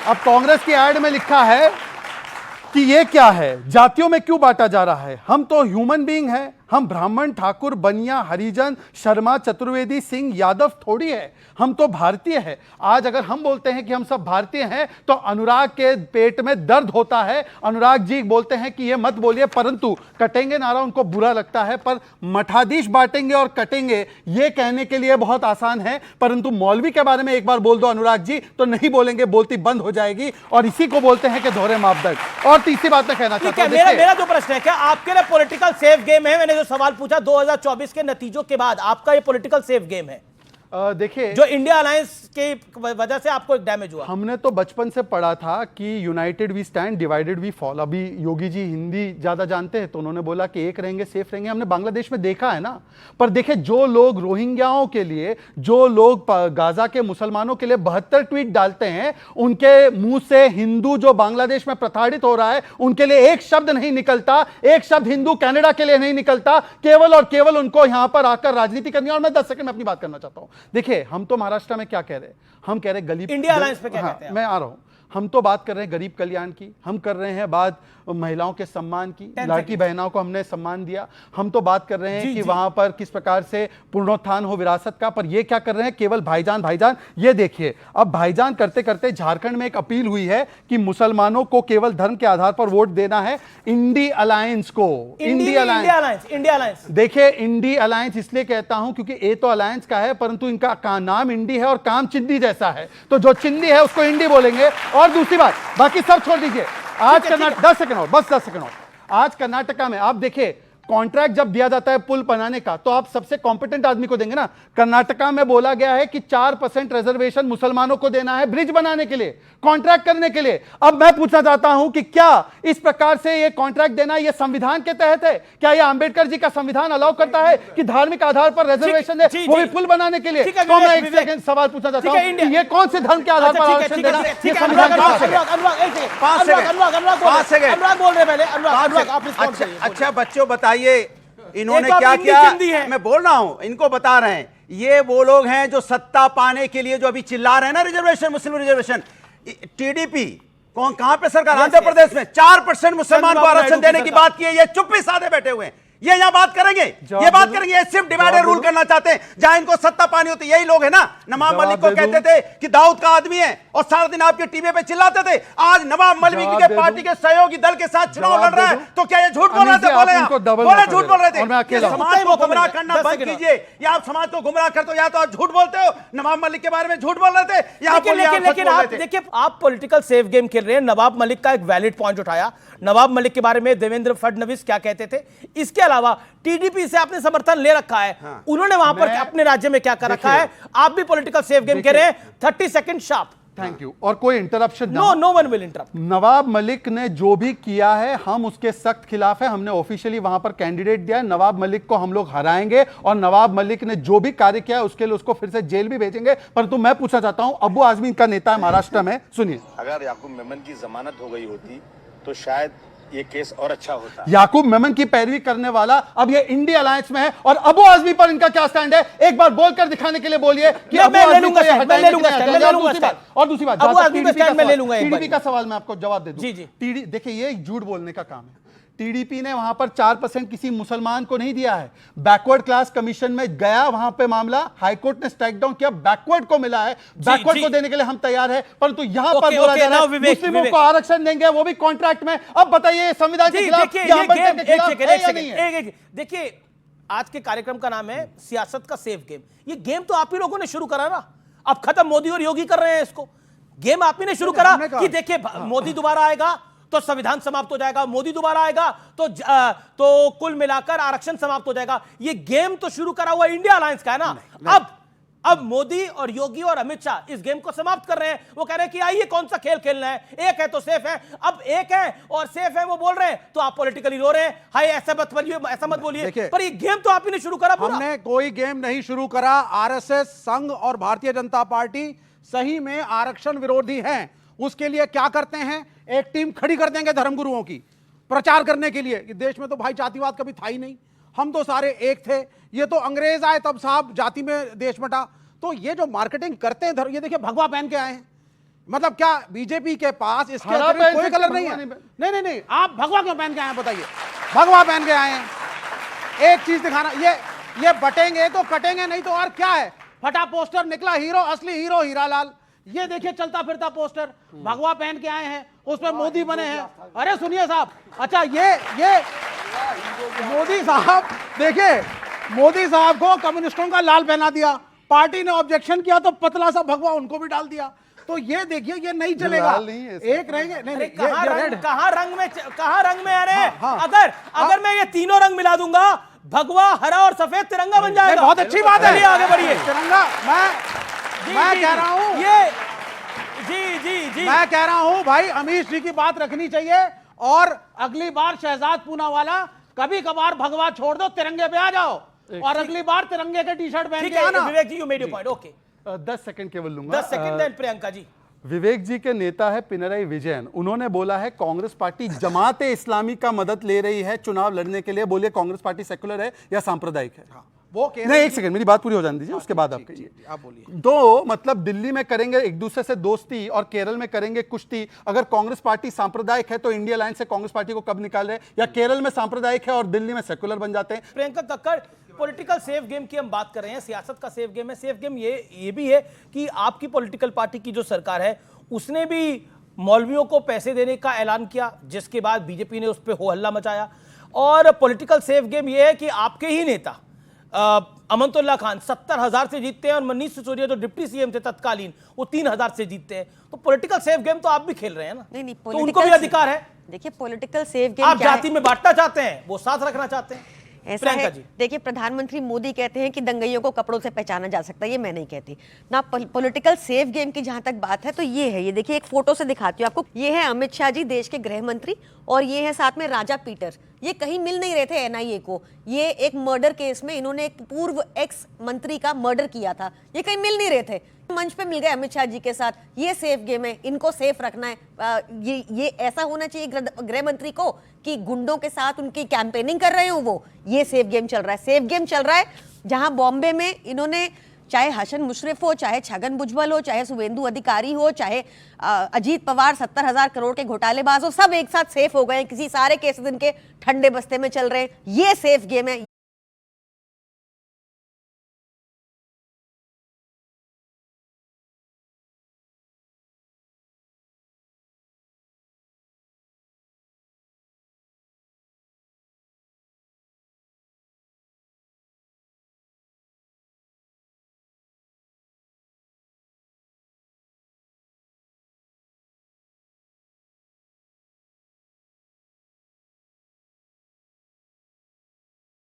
अब कांग्रेस की एड में लिखा है कि ये क्या है, जातियों में क्यों बांटा जा रहा है? हम तो ह्यूमन बीइंग हैं, हम ब्राह्मण, ठाकुर, बनिया, हरिजन, शर्मा, चतुर्वेदी, सिंह, यादव थोड़ी है, हम तो भारतीय हैं। आज अगर हम बोलते हैं कि हम सब भारतीय हैं तो अनुराग के पेट में दर्द होता है। अनुराग जी बोलते हैं कि ये मत बोलिए, परंतु कटेंगे नारा उनको बुरा लगता है। पर मठाधीश बांटेंगे और कटेंगे ये कहने के लिए बहुत आसान है, परंतु मौलवी के बारे में एक बार बोल दो अनुराग जी तो नहीं बोलेंगे, बोलती बंद हो जाएगी। और इसी को बोलते हैं कि दोहरे मापदंड। और तीसरी बात मैं कहना चाहता हूं, मेरा जो प्रश्न है, क्या आपके लिए पॉलिटिकल सेफ गेम है? मैंने जो सवाल पूछा 2024 के नतीजों के बाद, आपका ये पॉलिटिकल सेफ गेम है? देखिए, जो इंडिया अलायंस के वजह से आपको एक डैमेज हुआ। हमने तो बचपन से पढ़ा था कि united we stand, divided we fall. अभी योगी जी हिंदी ज्यादा जानते हैं तो उन्होंने बोला कि एक रहेंगे सेफ रहेंगे। हमने बांग्लादेश में देखा है ना। पर देखिए, जो लोग रोहिंग्याओं के लिए, जो लोग गाजा के मुसलमानों के लिए 72 ट्वीट डालते हैं, उनके मुंह से हिंदू जो बांग्लादेश में प्रताड़ित हो रहा है उनके लिए एक शब्द नहीं निकलता, एक शब्द हिंदू कनाडा के लिए नहीं निकलता। केवल और केवल उनको यहां पर आकर राजनीति करनी है। और मैं 10 सेकंड में अपनी बात करना चाहता हूं। देखिए, हम तो महाराष्ट्र में क्या कह रहे हैं, हम कह रहे हैं गरीब, इंडिया अलायंस पे क्या कहते हैं? मैं आ रहा हूं। हम तो बात कर रहे हैं गरीब कल्याण की, हम कर रहे हैं बात महिलाओं के सम्मान की, लड़की बहनों को हमने सम्मान दिया। हम तो बात कर रहे हैं कि वहां पर किस प्रकार से पुनरुत्थान हो विरासत का। पर ये क्या कर रहे हैं, केवल भाईजान भाईजान। ये देखिए, अब भाईजान करते करते झारखंड में एक अपील हुई है कि मुसलमानों को केवल धर्म के आधार पर वोट देना है। इंडी अलायंस को, इंडिया अलायंस, देखिए इंडी अलायंस इसलिए कहता हूं क्योंकि ए तो अलायंस का है, परंतु इनका नाम इंडी है और काम चिंदी जैसा है, तो जो चिंदी है उसको इंडी बोलेंगे। और दूसरी बात, बाकी सब छोड़ दीजिए। आज कर्नाटक, 10 सेकंड और, बस 10 सेकंड और। आज कर्नाटका में आप देखिए, कॉन्ट्रैक्ट जब दिया जाता है पुल बनाने का तो आप सबसे कॉम्पिटेंट आदमी को देंगे ना। कर्नाटका में बोला गया है कि 4% रिजर्वेशन मुसलमानों को देना है ब्रिज बनाने के लिए, कॉन्ट्रैक्ट करने के लिए। अब मैं पूछना चाहता हूं कि क्या इस प्रकार से ये कॉन्ट्रैक्ट देना ये संविधान के तहत है? क्या ये अंबेडकर जी का संविधान अलाउ करता है कि धार्मिक आधार पर रिजर्वेशन दे, वो भी पुल बनाने के लिए? तो मैं एक सेकंड सवाल पूछना चाहता हूं, ये कौन से धर्म के आधार पर आरक्षण देना? ये संविधान अच्छा बच्चों बताइए इन्होंने क्या किया? मैं बोल रहा हूं, इनको बता रहे हैं। ये वो लोग हैं जो सत्ता पाने के लिए जो अभी चिल्ला रहे हैं ना, रिजर्वेशन, मुस्लिम रिजर्वेशन। टीडीपी कौन, कहां पे सरकार? आंध्र प्रदेश में 4% मुसलमान को आरक्षण देने की बात की है। ये चुप्पी साधे बैठे हुए हैं। ये यहाँ बात करेंगे, ये बात करेंगे। ये सिर्फ डिवाइडेड रूल करना चाहते हैं जहां इनको सत्ता पानी होती। यही लोग है ना, नवाब मलिक को कहते थे कि दाऊद का आदमी है और सारा दिन आपके टीवी पे चिल्लाते थे। आज नवाब मलिक के पार्टी के सहयोगी दल के साथ चुनाव लड़ रहा है, तो क्या ये झूठ बोल रहे थे? बोले झूठ बोल रहे थे। समाज को गुमराह करना बंद कीजिए। या आप समाज को गुमराह करते हो या तो आप झूठ बोलते हो। नवाब मलिक के बारे में झूठ बोल रहे थे, लेकिन आप देखिए, आप पॉलिटिकल सेफ गेम खेल रहे हैं। नवाब मलिक का एक वैलिड पॉइंट उठाया। नवाब मलिक के बारे में देवेंद्र फडणवीस क्या कहते थे? इसके अलावा टीडीपी से आपने समर्थन ले रखा है, उन्होंने वहां पर अपने राज्य में क्या कर रखा है? आप भी पॉलिटिकल सेफ गेम खेल रहे हैं। 30 सेकंड शार्प। Thank you. और कोई interruption no one will interrupt. Nawab Malik ने जो भी किया है हम उसके सख्त खिलाफ है। हमने ऑफिशियली वहां पर कैंडिडेट दिया है। नवाब मलिक को हम लोग हराएंगे और नवाब मलिक ने जो भी कार्य किया है उसके लिए उसको फिर से जेल भी भेजेंगे। परंतु मैं पूछना चाहता हूं, अबू आजमी का नेता है महाराष्ट्र में, सुनिए। अगर याकूब मेमन की जमानत हो गई होती तो शायद ये केस और अच्छा होता। याकूब मेमन की पैरवी करने वाला अब ये इंडिया अलायंस में है और अबू आजमी पर इनका क्या स्टैंड है? एक बार बोलकर दिखाने के लिए बोलिए कि मैं ले लूंगा। और दूसरी बात, टीडीपी का सवाल मैं आपको जवाब दे दूं। जी। देखिए, ये झूठ बोलने का काम है। टीडीपी ने वहां पर 4% किसी मुसलमान को नहीं दिया है। बैकवर्ड क्लास कमीशन में गया, वहां पे मामला हाईकोर्ट ने स्ट्राइक डाउन किया, बैकवर्ड को मिला है। बैकवर्ड को देने के लिए हम तैयार हैं, परंतु यहां पर बोला जा रहा है मुस्लिमों को आरक्षण देंगे, वो भी कॉन्ट्रैक्ट में। अब बताइए, संविधान के खिलाफ या अंबेडकर के खिलाफ है या नहीं है? देखिए, आज के कार्यक्रम का नाम है सियासत का सेफ गेम। ये गेम तो आप ही लोगों ने शुरू करा ना। अब खत्म मोदी और योगी कर रहे हैं इसको। गेम आप ही ने शुरू करा कि देखिए, मोदी दोबारा आएगा तो संविधान समाप्त हो जाएगा, मोदी दोबारा आएगा तो कुल मिलाकर आरक्षण समाप्त हो जाएगा। ये गेम तो शुरू करा हुआ इंडिया अलायंस का है ना। अब मोदी और योगी और अमित शाह इस गेम को समाप्त कर रहे हैं। वो कह रहे हैं कि आइए कौन सा खेल खेलना है, एक है तो सेफ है। अब एक है और सेफ है वो बोल रहे हैं तो आप पॉलिटिकली रो रहे हैं। हाय ऐसा मत बोलिए, ऐसा मत बोलिए। पर ये गेम तो आप ही ने शुरू करा। हमने कोई गेम नहीं शुरू करा। आरएसएस, संघ और भारतीय जनता पार्टी सही में आरक्षण विरोधी हैं। उसके लिए क्या करते हैं, एक टीम खड़ी कर देंगे धर्मगुरुओं की प्रचार करने के लिए कि देश में तो भाई जातिवाद कभी था ही नहीं, हम तो सारे एक थे। ये तो अंग्रेज आए तब साहब जाति में देश बटा। तो ये जो मार्केटिंग करते हैं, ये देखिए भगवा पहन के आए हैं, मतलब क्या बीजेपी के पास इसके हरा अतिरिक्त पहन कोई सकते, कलर नहीं है? भगवा नहीं नहीं नहीं नहीं, आप भगवा क्यों पहन के आए हैं बताइए? भगवा पहन के आए हैं, एक चीज दिखाना, ये बटेंगे तो कटेंगे नहीं तो और क्या है? फटा पोस्टर निकला, हीरो, असली हीरो हीरालाल। ये देखिए चलता फिरता पोस्टर, भगवा पहन के आए हैं, उसमें मोदी बने हैं। अरे सुनिए साहब, अच्छा ये मोदी साहब, देखिए मोदी साहब को कम्युनिस्टों का लाल पहना दिया, पार्टी ने ऑब्जेक्शन किया तो पतला सा भगवा उनको भी डाल दिया। तो ये देखिए ये नहीं चलेगा, लाल नहीं है इसका। एक रहेंगे। नहीं अरे नहीं, कहाँ ये रंग, रेड। कहाँ रंग में अरे हाँ। अगर मैं ये तीनों रंग मिला दूंगा, भगवा, हरा और सफेद तिरंगा बन जाएगा। बहुत अच्छी बात है, चलिए आगे बढ़िए। तिरंगा, मैं कह रहा हूं, ये जी मैं कह रहा हूं भाई अमीश जी की बात रखनी चाहिए, और अगली बार शहजाद पूनावाला कभी कभार भगवा छोड़ दो, तिरंगे पे आ जाओ, और अगली बार तिरंगे के टी शर्ट पहन ठीक के आना। है Vivek ji, you made your point, okay. 10 second केवल लूंगा। 10 सेकंड देन प्रियंका जी। विवेक जी के नेता है पिनराई विजयन, उन्होंने बोला है कांग्रेस पार्टी जमात इस्लामी का मदद ले रही है चुनाव लड़ने के लिए। बोलिए कांग्रेस पार्टी सेकुलर है या सांप्रदायिक है? वो नहीं, एक सेकंड, मेरी बात पूरी हो जाने दीजिए, उसके बाद आप कहिए। आप बोलिए। दो मतलब दिल्ली में करेंगे एक दूसरे से दोस्ती और केरल में करेंगे कुश्ती। अगर कांग्रेस पार्टी सांप्रदायिक है तो इंडिया अलायंस से कांग्रेस पार्टी को कब निकाल रहे, या केरल में सांप्रदायिक है और दिल्ली में सेकुलर बन जाते हैं? Priyanka Kakkar, political safe game की हम बात कर रहे हैं, सियासत का सेफ गेम है। सेफ गेम ये भी है कि आपकी पॉलिटिकल पार्टी की जो सरकार है उसने भी मौलवियों को पैसे देने का ऐलान किया, जिसके बाद बीजेपी ने उस पर हो हल्ला मचाया। और पॉलिटिकल सेफ गेम ये है कि आपके ही नेता अमनतुल्ला खान 70,000 से जीतते हैं, और मनीष सिसोदिया जो डिप्टी सीएम थे तत्कालीन, वो 3,000 से जीतते हैं। तो पॉलिटिकल सेफ गेम तो आप भी खेल रहे हैं ना? नहीं, तो उनको भी अधिकार है। देखिए पॉलिटिकल सेफ गेम आप क्या है? जाति में बांटना चाहते हैं, वो साथ रखना चाहते हैं। ऐसा प्रियंका है, जी। देखिए प्रधानमंत्री मोदी कहते हैं कि दंगइयों को कपड़ों से पहचाना जा सकता है, ये मैं नहीं कहती ना। पॉलिटिकल सेफ गेम की जहां तक बात है तो ये है, ये देखिए एक फोटो से दिखाती हूँ आपको। ये है अमित शाह जी, देश के गृह मंत्री, और ये है साथ में राजा पीटर। ये कहीं मिल नहीं रहे थे एनआईए को, ये एक मर्डर केस में इन्होंने एक पूर्व एक्स मंत्री का मर्डर किया था, ये कहीं मिल नहीं रहे थे, मंच पे मिल गए अमित शाह जी के साथ। ये सेफ गेम है, इनको सेफ रखना है। ये ऐसा होना चाहिए गृह मंत्री को कि गुंडों के साथ उनकी कैंपेनिंग कर रहे हो वो। ये सेफ गेम चल रहा है, सेफ गेम चल रहा है जहां बॉम्बे में इन्होंने, चाहे हसन मुशर्रफ हो, चाहे छगन भुजबल हो, चाहे शुभेंदु अधिकारी हो, चाहे अजीत पवार 70,000 करोड़ के घोटालेबाज हो, सब एक साथ सेफ हो गए। किसी सारे केसेस इनके ठंडे बस्ते में चल रहे हैं। ये सेफ गेम है।